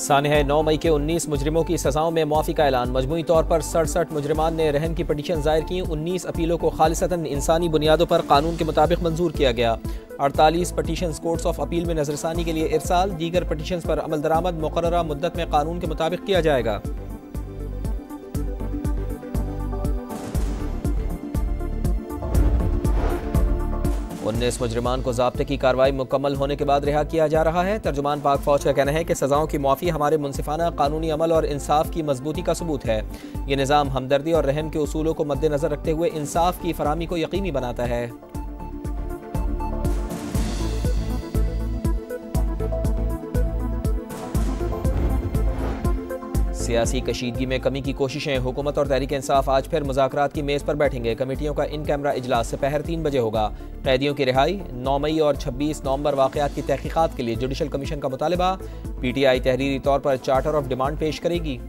सानह 9 मई के 19 मुजरिमों की सजाओं में मुआफ़ी का ऐलान। मजमूई तौर पर 67 मुजरिमान ने रहन की पटिशन दायर की। 19 अपीलों को खालिसतन इंसानी बुनियादों पर कानून के मुताबिक मंजूर किया गया। 48 पटिशन कोर्ट्स ऑफ अपील में नजरसानी के लिए इरसाल। दीगर पटिशन पर अमल दरामद मुकर्ररा मुद्दत में कानून के मुताबिक किया जाएगा। 19 मुजरिमान को ज़ाब्ते की कार्रवाई मुकम्मल होने के बाद रिहा किया जा रहा है। तर्जुमान पाक फौज का कहना है कि सज़ाओं की मुआफ़ी हमारे मुनसिफाना कानूनी अमल और इंसाफ की मजबूती का सबूत है। ये निज़ाम हमदर्दी और रहम के उसूलों को मद्देनज़र रखते हुए इंसाफ की फराहमी को यकीनी बनाता है। सियासी कशीदगी में कमी की कोशिशें। हुकूमत और तहरीक इंसाफ आज फिर मुज़ाकरात की मेज़ पर बैठेंगे। कमेटियों का इन कैमरा इजलास दोपहर 3 बजे होगा। कैदियों की रिहाई, 9 मई और 26 नवंबर वाक़यात की तहकीकात के लिए जुडिशल कमीशन का मुतालबा। PTI तहरीरी तौर पर चार्टर ऑफ डिमांड पेश करेगी।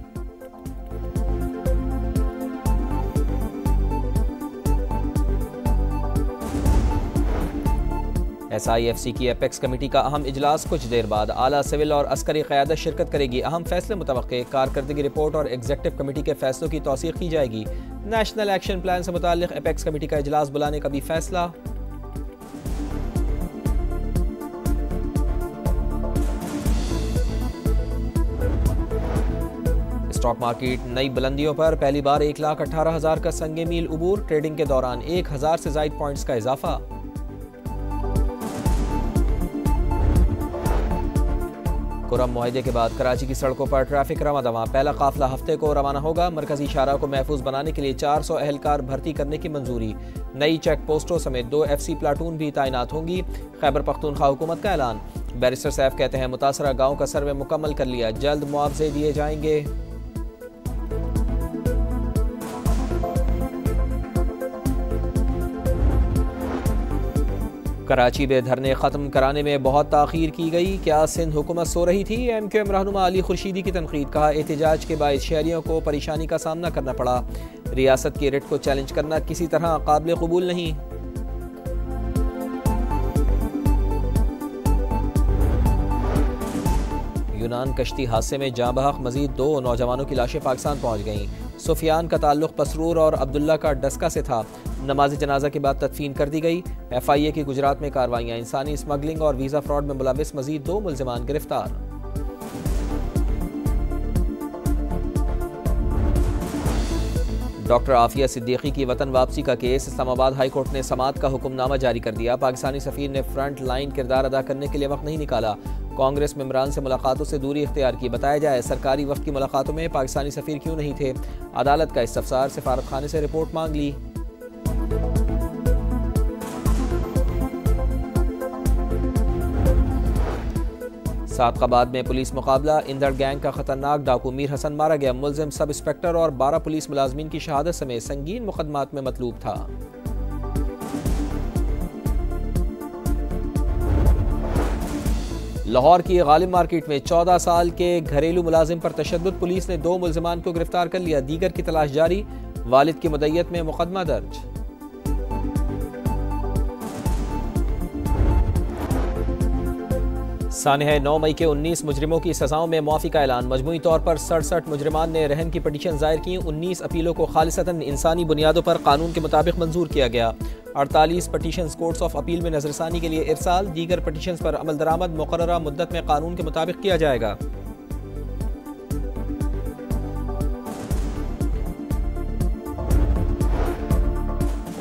SIFC की एपेक्स कमेटी का अहम इजलास कुछ देर बाद। आला सिविल और अस्करी क़यादत शिरकत करेगी। अहम फैसले मुतवक्के। कारकर्दगी रिपोर्ट और एग्जीक्यूटिव कमेटी के फैसलों की तौसीक़ की जाएगी। नेशनल एक्शन प्लान से मुताल्लिक़ एपेक्स कमेटी का इजलास बुलाने का भी फैसला। स्टॉक मार्केट नई बुलंदियों पर। पहली बार 1,18,000 का संगे मील उबूर। ट्रेडिंग के दौरान 1,000 से ज़ायद पॉइंट्स का इजाफा। कुरम मुआहदे के बाद कराची की सड़कों पर ट्रैफिक रवां-दवां। पहला काफिला हफ्ते को रवाना होगा। मरकजी शाहरा को महफूज बनाने के लिए 400 एहलकार भर्ती करने की मंजूरी। नई चेक पोस्टों समेत 2 FC प्लाटून भी तैनात होंगी। खैबर पख्तूनख्वा हुकूमत का ऐलान। बैरिस्टर सैफ कहते हैं मुतासरा गाँव का सर्वे मुकम्मल कर लिया, जल्द मुआवजे दिए जाएंगे। कराची में धरने ख़त्म कराने में बहुत ताख़ीर की गई। क्या सिंध हुकूमत सो रही थी? MQM रहनुमा अली खुर्शीदी की तनकीद। कहा एहतजाज के बायस शहरियों को परेशानी का सामना करना पड़ा। रियासत की रिट को चैलेंज करना किसी तरह काबिल कबूल नहीं। यूनान कश्ती हादसे में जाँ बहक मजीद 2 नौजवानों की लाशें पाकिस्तान पहुँच गईं। सुफियान का ताल्लुक पसरूर और अब्दुल्ला का डस्का से था। नमाज जनाजा के बाद तदफीन कर दी गई। FIA की गुजरात में कार्रवाइयाँ। इंसानी स्मगलिंग और वीज़ा फ्रॉड में मुलविस मजीद 2 मुल्जिमान गिरफ्तार। डॉक्टर आफिया सिद्दीकी की वतन वापसी का केस। इस्लामाबाद हाई कोर्ट ने समाअत का हुक्मनामा जारी कर दिया। पाकिस्तानी सफीर ने फ्रंट लाइन किरदार अदा करने के लिए वक्त नहीं निकाला। कांग्रेस मेंबरान से मुलाकातों से दूरी इख्तियार की। बताया जाए सरकारी वफ्द की मुलाकातों में पाकिस्तानी सफीर क्यों नहीं थे? अदालत का इस्तफसार। सिफारत खाने से रिपोर्ट मांग ली। सादकाबाद में पुलिस मुकाबला। इंदड़ गैंग का खतरनाक डाकू मीर हसन मारा गया। मुलजिम सब इंस्पेक्टर और 12 पुलिस मुलाजमीन की शहादत समेत संगीन मुकदमात में मतलूब था। लाहौर की गालिब मार्केट में 14 साल के घरेलू मुलाजिम पर तशद्दुद। पुलिस ने 2 मुल्जिमान को गिरफ्तार कर लिया। दीगर की तलाश जारी। वालिद की मुद्दत में मुकदमा दर्ज। सानह 9 मई के 19 मुजरिमों की सजाओं में मुआफ़ी का ऐलान। मजमूई तौर पर 67 मुजरिमान ने रहन की पटिशन दायर की। 19 अपीलों को खालिसतन इंसानी बुनियादों पर कानून के मुताबिक मंजूर किया गया। 48 पटिशन कोर्ट्स ऑफ अपील में नजरसानी के लिए इरसाल। दीगर पटिशन पर अमल दरामद मुकर्ररा मुद्दत में कानून के मुताबिक किया जाएगा।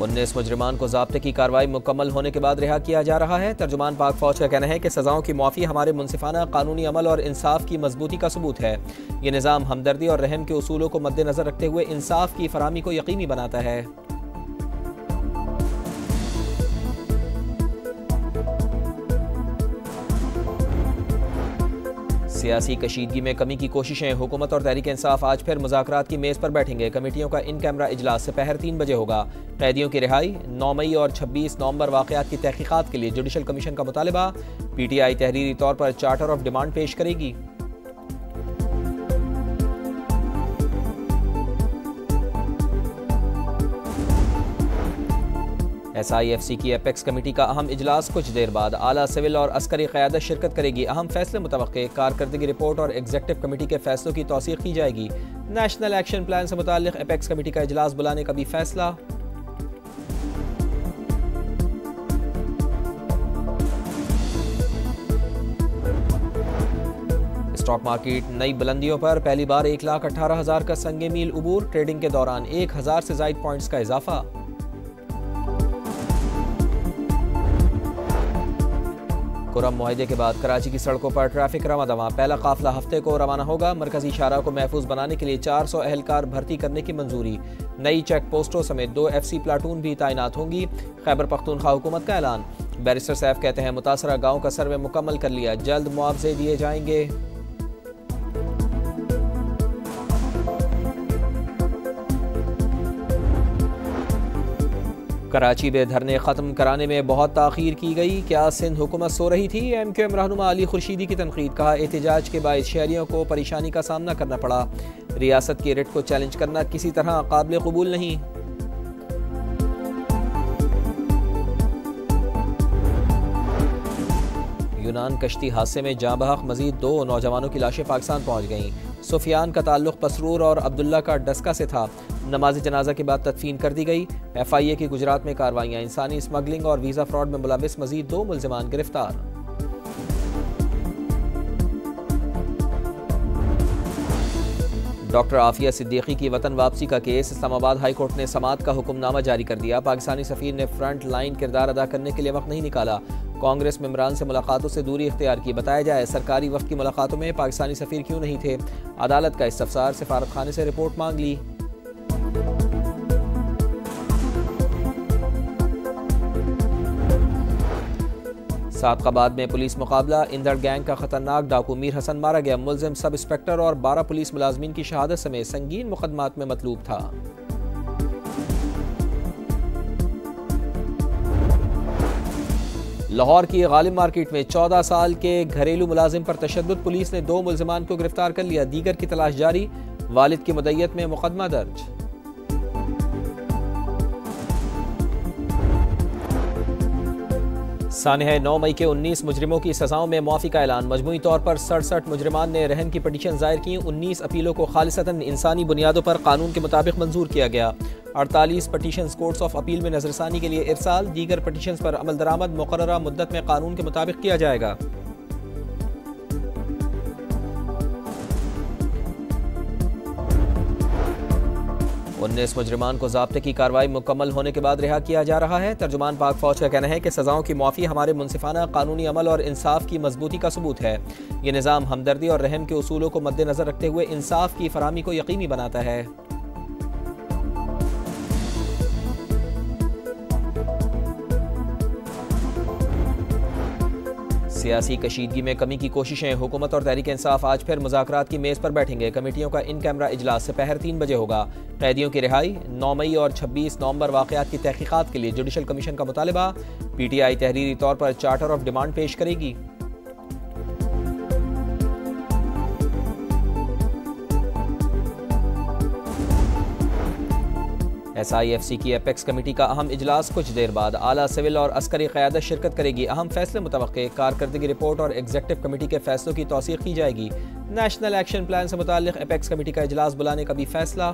उन्नीस मुजरिमान को ज़ाब्ते की कार्रवाई मुकम्मल होने के बाद रिहा किया जा रहा है। तर्जुमान पाक फौज का कहना है कि सज़ाओं की मुआफ़ी हमारे मुनसिफाना कानूनी अमल और इंसाफ की मजबूती का सबूत है। ये निज़ाम हमदर्दी और रहम के उसूलों को मद्देनज़र रखते हुए इंसाफ की फराहमी को यकीनी बनाता है। सियासी कशीदगी में कमी की कोशिशें। हुकूमत और तहरीक इंसाफ आज फिर मुज़ाकरात की मेज़ पर बैठेंगे। कमेटियों का इन कैमरा इजलास दोपहर 3 बजे होगा। कैदियों की रिहाई, 9 मई और 26 नवंबर वाक़यात की तहकीकात के लिए जुडिशल कमीशन का मुतालबा। PTI तहरीरी तौर पर चार्टर ऑफ डिमांड पेश करेगी। SIFC की एपेक्स कमेटी का अहम इजलास कुछ देर बाद आला सिविल और अस्करी क़यादत शिरकत करेगी। अहम फैसले मुतवक्के, कारकर्दगी रिपोर्ट और एग्जेक्टिव कमेटी के फैसलों की तौसीक़ की जाएगी। नेशनल एक्शन प्लान से मुताल्लिक़ एपेक्स कमेटी का इजलास बुलाने का भी फैसला। स्टॉक मार्केट नई बुलंदियों पर, पहली बार 1,18,000 का संगे मील उबूर। ट्रेडिंग के दौरान 1,000 से ज़ायद पॉइंट्स का इजाफा। कुरम मुआहदे के बाद कराची की सड़कों पर ट्रैफिक रवां-दवां। पहला काफिला हफ्ते को रवाना होगा। मरकजी शाहरा को महफूज बनाने के लिए 400 अहलकार भर्ती करने की मंजूरी। नई चेक पोस्टों समेत 2 FC प्लाटून भी तैनात होंगी। खैबर पख्तूनख्वा हुकूमत का ऐलान। बैरिस्टर सैफ कहते हैं मुतासरा गाँव का सर्वे मुकम्मल कर लिया, जल्द मुआवजे दिए जाएंगे। कराची में धरने ख़त्म कराने में बहुत ताख़ीर की गई, क्या सिंध हुकूमत सो रही थी? MQM रहनुमा अली खुर्शीदी की तनकीद। कहा एहतजाज के बायस शहरियों को परेशानी का सामना करना पड़ा। रियासत की रिट को चैलेंज करना किसी तरह काबिल कबूल नहीं। यूनान कश्ती हादसे में जाँ बहक मजीद 2 नौजवानों की लाशें पाकिस्तान पहुँच गईं। सुफियान का ताल्लुक पसरूर और अब्दुल्ला का डस्का से था। नमाज जनाजा के बाद तदफीन कर दी गई। FIA की गुजरात में कार्रवाइयाँ। इंसानी स्मगलिंग और वीज़ा फ्रॉड में मुलविस मजीद 2 मुल्ज़िमान गिरफ्तार। डॉक्टर आफिया सिद्दीकी की वतन वापसी का केस। इस्लामाबाद हाई कोर्ट ने समाअत का हुक्मनामा जारी कर दिया। पाकिस्तानी सफ़ीर ने फ्रंट लाइन किरदार अदा करने के लिए वक्त नहीं निकाला। कांग्रेस मेंबरान से मुलाकातों से दूरी इख्तियार की। बताया जाए सरकारी वक्त की मुलाकातों में पाकिस्तानी सफ़ीर क्यों नहीं थे? अदालत का इस्तफसार, सिफारत खाने से रिपोर्ट मांग ली। सादकाबाद में पुलिस मुकाबला। इंदड़ गैंग का खतरनाक डाकू मीर हसन मारा गया। मुलजिम सब इंस्पेक्टर और 12 पुलिस मुलाजमीन की शहादत समेत संगीन मुकदमात में मतलूब था। लाहौर की गालिब मार्केट में 14 साल के घरेलू मुलाजिम पर तशद्दुद। पुलिस ने 2 मुल्जिमान को गिरफ्तार कर लिया। दीगर की तलाश जारी। वालिद की मुद्दत में मुकदमा दर्ज। सानह 9 मई के 19 मुजरिमों की सजाओं में मुआफ़ी का ऐलान। मजमूई तौर पर 67 मुजरिमान ने रहम की पटिशन दायर की। 19 अपीलों को खालिसतन इंसानी बुनियादों पर कानून के मुताबिक मंजूर किया गया। 48 पटिशन कोर्ट्स ऑफ अपील में नजरसानी के लिए इरसाल। दीगर पटिशन पर अमल दरामद मुकर्ररा मुद्दत में कानून के मुताबिक किया जाएगा। उन्नीस मुजरिमान को ज़ाब्ते की कार्रवाई मुकम्मल होने के बाद रिहा किया जा रहा है। तर्जुमान पाक फौज का कहना है कि सज़ाओं की मुआफ़ी हमारे मुनसिफाना कानूनी अमल और इंसाफ की मजबूती का सबूत है। ये निज़ाम हमदर्दी और रहम के उसूलों को मद्देनज़र रखते हुए इंसाफ की फराहमी को यकीनी बनाता है। सियासी कशीदगी में कमी की कोशिशें। हुकूमत और तहरीक इंसाफ आज फिर मुज़ाकरात की मेज़ पर बैठेंगे। कमेटियों का इन कैमरा इजलास दोपहर 3 बजे होगा। कैदियों की रिहाई। 9 मई और 26 नवंबर वाक़यात की तहकीकात के लिए जुडिशल कमीशन का मुतालबा। PTI तहरीरी तौर पर चार्टर ऑफ डिमांड पेश करेगी। SIFC की एपेक्स कमेटी का अहम इजलास कुछ देर बाद आला सिविल और अस्करी क़यादत शिरकत करेगी। अहम फैसले मुतवक्के, कारकर्दगी रिपोर्ट और एग्जेक्टिव कमेटी के फैसलों की तौसीक़ की जाएगी। नेशनल एक्शन प्लान से मुताल्लिक़ एपेक्स कमेटी का इजलास बुलाने का भी फैसला।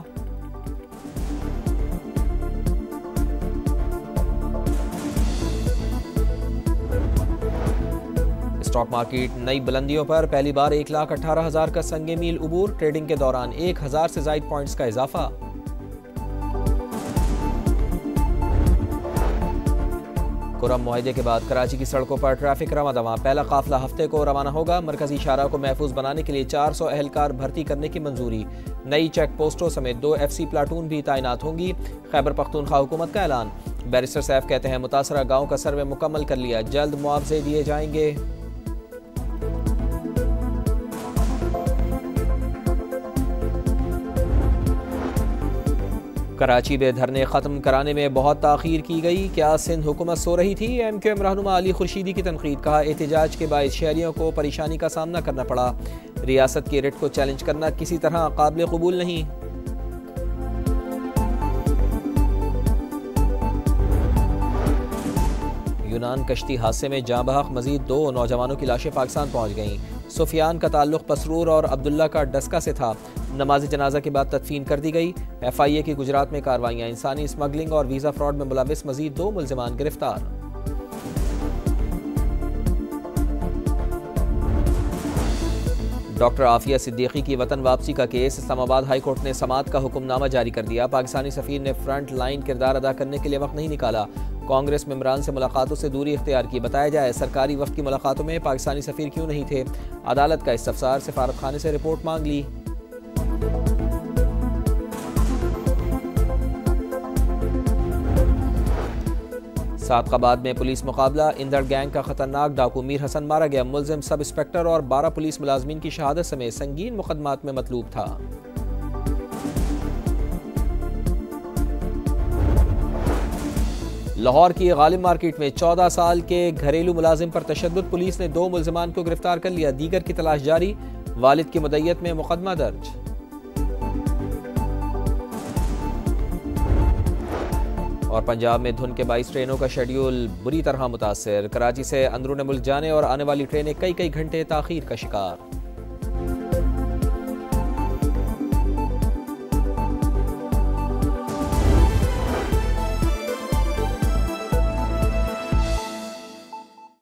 स्टॉक मार्केट नई बुलंदियों पर, पहली बार 1,18,000 का संगे मील उबूर। ट्रेडिंग के दौरान 1,000 से ज़ायद पॉइंट्स का इजाफा। कुरम मुआहदे के बाद कराची की सड़कों पर ट्रैफिक रवां-दवां। पहला काफिला हफ्ते को रवाना होगा। मरकजी शाहरा को महफूज बनाने के लिए 400 अहलकार भर्ती करने की मंजूरी। नई चेक पोस्टों समेत 2 FC प्लाटून भी तैनात होंगी। खैबर पख्तूनख्वा हुकूमत का ऐलान। बैरिस्टर सैफ कहते हैं मुतासरा गाँव का सर्वे मुकम्मल कर लिया, जल्द मुआवजे दिए जाएंगे। कराची में धरने ख़त्म कराने में बहुत ताख़ीर की गई, क्या सिंध हुकूमत सो रही थी? MQM रहनुमा अली खुर्शीदी की तनकीद। कहा एहतजाज के बायस शहरियों को परेशानी का सामना करना पड़ा। रियासत की रिट को चैलेंज करना किसी तरह काबिल कबूल नहीं। यूनान कश्ती हादसे में जाँ बहक मजीद 2 नौजवानों की लाशें पाकिस्तान पहुँच गईं। सुफियान का ताल्लुक पसरूर और अब्दुल्ला का डस्का से था। नमाज जनाजा के बाद तदफीन कर दी गई। FIA की गुजरात में कार्रवाइयाँ, इंसानी स्मगलिंग और वीज़ा फ्रॉड में मुलविस मजीद 2 मुल्जिमान गिरफ्तार। डॉक्टर आफिया सिद्दीकी की वतन वापसी का केस, इस्लामाबाद हाई कोर्ट ने समाअत का हुक्मनामा जारी कर दिया। पाकिस्तानी सफीर ने फ्रंट लाइन किरदार अदा करने के लिए वक्त नहीं निकाला। कांग्रेस मेंबरान से मुलाकातों से दूरी इख्तियार की। बताया जाए सरकारी वक्त की मुलाकातों में पाकिस्तानी सफीर क्यों नहीं थे। अदालत का इस्तफसार, सफारत खाने से रिपोर्ट मांग ली। सादकाबाद में पुलिस मुकाबला, इंदड़ गैंग का खतरनाक डाकू मीर हसन मारा गया। मुलजिम सब इंस्पेक्टर और 12 पुलिस मुलाजमीन की शहादत समेत संगीन मुकदमात में मतलूब था। लाहौर की गालिब मार्केट में 14 साल के घरेलू मुलाजिम पर तशद्दुद, पुलिस ने 2 मुल्जिमान को गिरफ्तार कर लिया। दीगर की तलाश जारी। वालिद की मुद्दत में मुकदमा दर्ज। और पंजाब में धुंध के 22 ट्रेनों का शेड्यूल बुरी तरह मुतासर। कराची से अंदरूनी मुल्क जाने और आने वाली ट्रेनें कई घंटे ताखीर का शिकार।